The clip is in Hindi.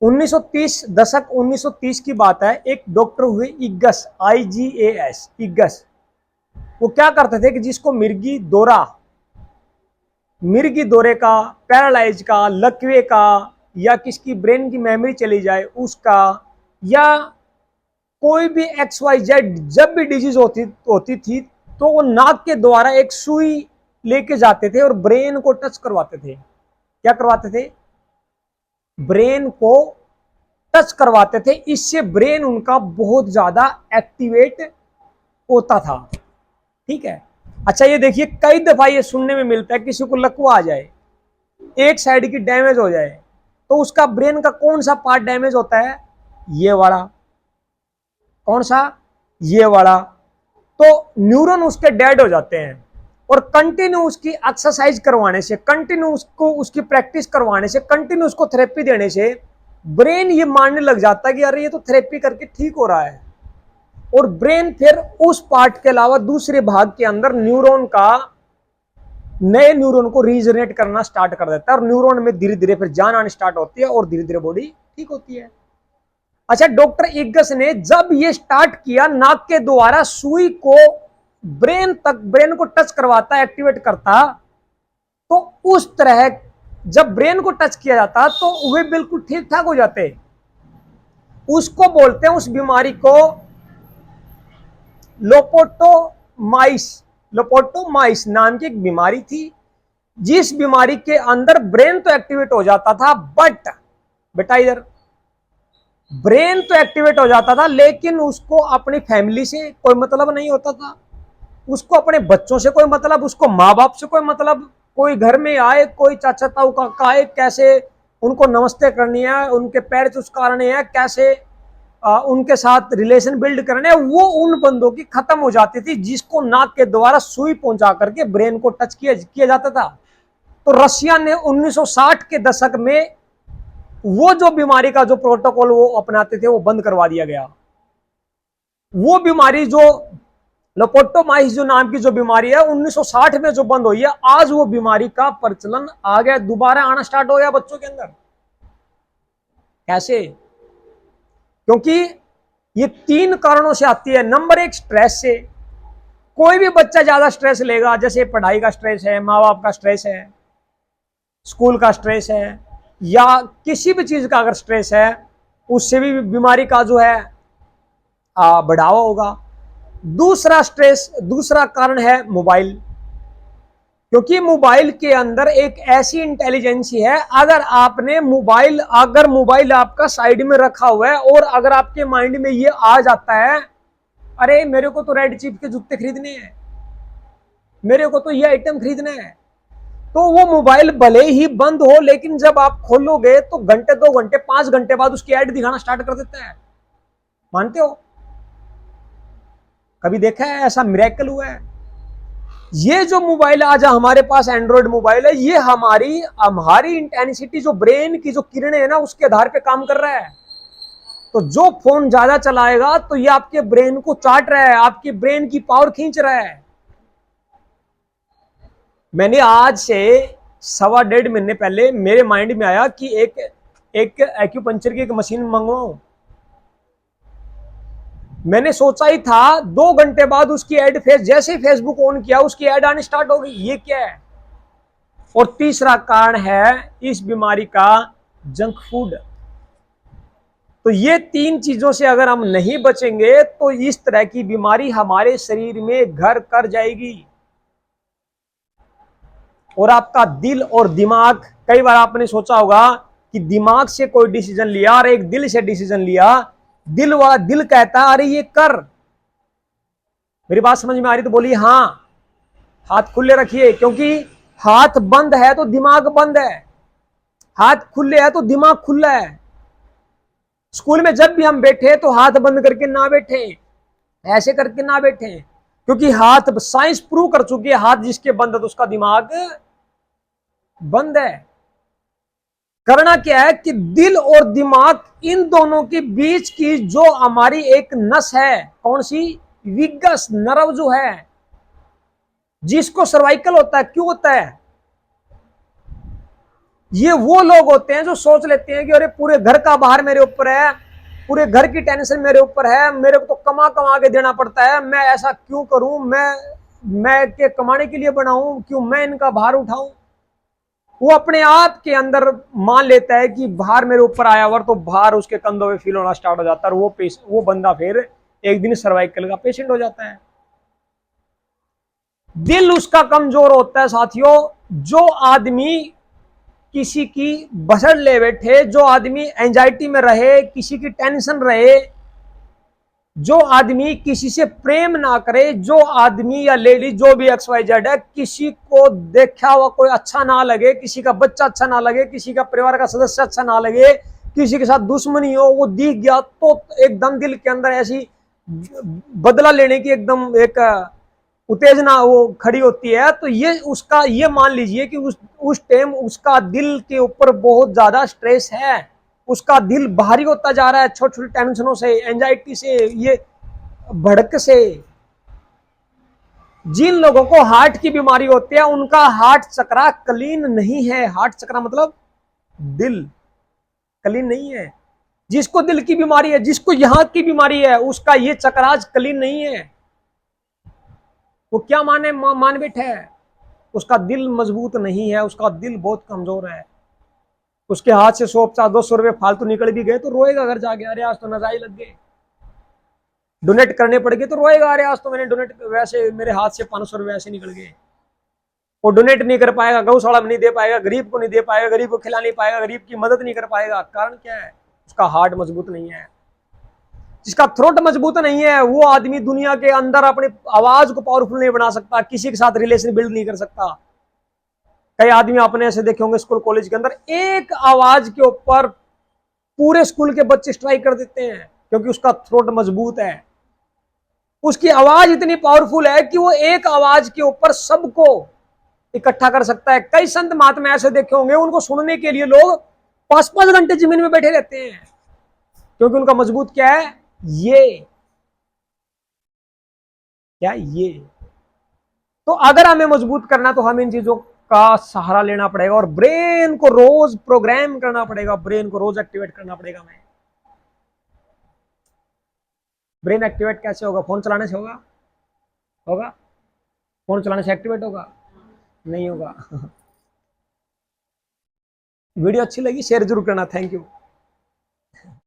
1930 दशक 1930 की बात है। एक डॉक्टर हुए इग्गस, IGAS, इग्गस। वो क्या करते थे कि जिसको मिर्गी दौरे का, पैरालाइज का, लकवे का, या किसकी ब्रेन की मेमोरी चली जाए उसका, या कोई भी XYZ जब भी डिजीज होती थी तो वो नाक के द्वारा एक सुई लेके जाते थे और ब्रेन को टच करवाते थे। क्या करवाते थे? ब्रेन को टच करवाते थे। इससे ब्रेन उनका बहुत ज्यादा एक्टिवेट होता था। ठीक है। अच्छा, ये देखिए, कई दफा ये सुनने में मिलता है किसी को लकवा आ जाए, एक साइड की डैमेज हो जाए, तो उसका ब्रेन का कौन सा पार्ट डैमेज होता है? ये वाला। कौन सा? ये वाला। तो न्यूरॉन उसके डेड हो जाते हैं। और कंटिन्यू उसकी एक्सरसाइज करवाने से, कंटिन्यू उसको उसकी प्रैक्टिस करवाने से, कंटिन्यू उसको थेरेपी देने से ब्रेन ये मानने लग जाता है कि अरे ये तो थेरेपी करके ठीक हो रहा है। और ब्रेन फिर उस पार्ट के अलावा दूसरे भाग के अंदर नए न्यूरॉन को रीजनरेट करना स्टार्ट कर देता है, और न्यूरॉन में धीरे धीरे फिर जान आनी स्टार्ट होती है और धीरे धीरे बॉडी ठीक होती है। अच्छा, डॉक्टर इग्गस ने जब ये स्टार्ट किया, नाक के द्वारा सुई को ब्रेन को टच करवाता, एक्टिवेट करता, तो उस तरह जब ब्रेन को टच किया जाता तो वे बिल्कुल ठीक ठाक हो जाते। उसको बोलते हैं, उस बीमारी को लोपोटोमाइस। लोपोटोमाइस नाम की एक बीमारी थी, जिस बीमारी के अंदर ब्रेन तो एक्टिवेट हो जाता था, बट बेटा इधर, ब्रेन तो एक्टिवेट हो जाता था लेकिन उसको अपनी फैमिली से कोई मतलब नहीं होता था, उसको अपने बच्चों से कोई मतलब, उसको माँ बाप से कोई मतलब। कोई घर में आए, कोई चाचा ताऊ का आए, कैसे उनको नमस्ते करनी है, उनके पैर चुस्कारने हैं, कैसे उनके साथ रिलेशन बिल्ड करने हैं, वो उन बंदों की खत्म हो जाती थी जिसको नाक के द्वारा सुई पहुंचा करके ब्रेन को टच किया जाता था। तो रशिया ने 1960 के दशक में वो जो बीमारी का जो प्रोटोकॉल वो अपनाते थे वो बंद करवा दिया गया। वो बीमारी जो लोपोटोमाइस जो नाम की जो बीमारी है 1960 में जो बंद हुई है, आज वो बीमारी का प्रचलन आ गया, दोबारा आना स्टार्ट हो गया बच्चों के अंदर। कैसे? क्योंकि ये 3 कारणों से आती है। नंबर 1, स्ट्रेस से। कोई भी बच्चा ज्यादा स्ट्रेस लेगा, जैसे पढ़ाई का स्ट्रेस है, माँ बाप का स्ट्रेस है, स्कूल का स्ट्रेस है, या किसी भी चीज का अगर स्ट्रेस है, उससे भी बीमारी का जो है बढ़ावा होगा। दूसरा कारण है मोबाइल। क्योंकि मोबाइल के अंदर एक ऐसी इंटेलिजेंसी है, अगर मोबाइल आपका साइड में रखा हुआ है और अगर आपके माइंड में ये आ जाता है, अरे मेरे को तो रेड चीफ के जूते खरीदने हैं, मेरे को तो ये आइटम खरीदना है, तो वो मोबाइल भले ही बंद हो लेकिन जब आप खोलोगे तो घंटे 2 घंटे 5 घंटे बाद उसकी ऐड दिखाना स्टार्ट कर देता है। मानते हो? कभी देखा है ऐसा मिरेकल हुआ है? ये जो मोबाइल आज हमारे पास एंड्रॉइड मोबाइल है, ये हमारी इंटेंसिटी जो ब्रेन की जो किरणें है ना, उसके आधार पे काम कर रहा है। तो जो फोन ज्यादा चलाएगा तो ये आपके ब्रेन को चाट रहा है, आपके ब्रेन की पावर खींच रहा है। मैंने आज से 1.25 महीने पहले मेरे माइंड में आया कि एक एक्यूपंक्चर की एक मशीन मंगवाऊं। मैंने सोचा ही था, 2 घंटे बाद उसकी एड जैसे ही फेसबुक ऑन किया उसकी एड आनी स्टार्ट हो गई। ये क्या है? और तीसरा कारण है इस बीमारी का जंक फूड। तो ये 3 चीजों से अगर हम नहीं बचेंगे तो इस तरह की बीमारी हमारे शरीर में घर कर जाएगी। और आपका दिल और दिमाग, कई बार आपने सोचा होगा कि दिमाग से कोई डिसीजन लिया और एक दिल से डिसीजन लिया, दिल कहता है अरे ये कर। मेरी बात समझ में आ रही तो बोलिए हाँ। हाथ खुले रखिए, क्योंकि हाथ बंद है तो दिमाग बंद है, हाथ खुले है तो दिमाग खुला है। स्कूल में जब भी हम बैठे तो हाथ बंद करके ना बैठे, ऐसे करके ना बैठे, क्योंकि हाथ, साइंस प्रूव कर चुकी है, हाथ जिसके बंद है तो उसका दिमाग बंद है। करना क्या है कि दिल और दिमाग, इन दोनों के बीच की जो हमारी एक नस है, कौन सी? विगस नर्व जो है, जिसको सर्वाइकल होता है। क्यों होता है? ये वो लोग होते हैं जो सोच लेते हैं कि अरे पूरे घर का भार मेरे ऊपर है, पूरे घर की टेंशन मेरे ऊपर है, मेरे को तो कमा कमा के देना पड़ता है, मैं ऐसा क्यों करूं, मैं के कमाने के लिए बनाऊं, क्यों मैं इनका भार उठाऊं। वो अपने आप के अंदर मान लेता है कि भार मेरे ऊपर आया हुआ, तो भार उसके कंधों पे फील होना स्टार्ट हो जाता है, और वो बंदा फिर एक दिन सर्वाइकल का पेशेंट हो जाता है। दिल उसका कमजोर होता है साथियों। जो आदमी किसी की बसड़ ले बैठे, जो आदमी एंजाइटी में रहे, किसी की टेंशन रहे, जो आदमी किसी से प्रेम ना करे, जो आदमी या लेडी जो भी XYZ है, किसी को देखा हुआ कोई अच्छा ना लगे, किसी का बच्चा अच्छा ना लगे, किसी का परिवार का सदस्य अच्छा ना लगे, किसी के साथ दुश्मनी हो, वो दिख गया तो एकदम दिल के अंदर ऐसी बदला लेने की एकदम एक उत्तेजना वो खड़ी होती है। तो ये उसका, ये मान लीजिए कि उस टाइम उसका दिल के ऊपर बहुत ज्यादा स्ट्रेस है, उसका दिल भारी होता जा रहा है छोटी छोटी टेंशनों से, एंजाइटी से, ये भड़क से। जिन लोगों को हार्ट की बीमारी होती है उनका हार्ट चक्रा क्लीन नहीं है। हार्ट चक्रा मतलब दिल क्लीन नहीं है। जिसको दिल की बीमारी है, जिसको यहां की बीमारी है, उसका ये चक्राज क्लीन नहीं है। वो क्या मान बैठे है, उसका दिल मजबूत नहीं है, उसका दिल बहुत कमजोर है। उसके हाथ से 100-200 रुपए फालतू निकल भी गए तो रोएगा घर जाके, अरे आज तो नजाई लग गए। डोनेट करने पड़ गए तो रोएगा, अरे आज तो मैंने डोनेट वैसे मेरे हाथ से 500 रुपए ऐसे निकल गए। वो डोनेट नहीं कर पाएगा, गौशाला में नहीं दे पाएगा, गरीब को नहीं दे पाएगा, गरीब को खिला नहीं पाएगा, गरीब की मदद नहीं कर पाएगा। कारण क्या है? उसका हार्ट मजबूत नहीं है। जिसका थ्रोट मजबूत नहीं है वो आदमी दुनिया के अंदर अपनी आवाज को पावरफुल नहीं बना सकता, किसी के साथ रिलेशन बिल्ड नहीं कर सकता। कई आदमी अपने ऐसे देखे होंगे स्कूल कॉलेज के अंदर, एक आवाज के ऊपर पूरे स्कूल के बच्चे स्ट्राइक कर देते हैं, क्योंकि उसका थ्रोट मजबूत है। उसकी आवाज इतनी पावरफुल है कि वो एक आवाज के ऊपर सबको इकट्ठा कर सकता है। कई संत महात्मा ऐसे देखे होंगे, उनको सुनने के लिए लोग 5-5 घंटे जमीन में बैठे रहते हैं, क्योंकि उनका मजबूत क्या है? ये क्या? ये। तो अगर हमें मजबूत करना तो हमें इन चीजों का सहारा लेना पड़ेगा, और ब्रेन को रोज प्रोग्राम करना पड़ेगा, ब्रेन को रोज एक्टिवेट करना पड़ेगा हमें। ब्रेन एक्टिवेट कैसे होगा? फोन चलाने से होगा? होगा? फोन चलाने से एक्टिवेट होगा? नहीं होगा। वीडियो अच्छी लगी शेयर जरूर करना। Thank you.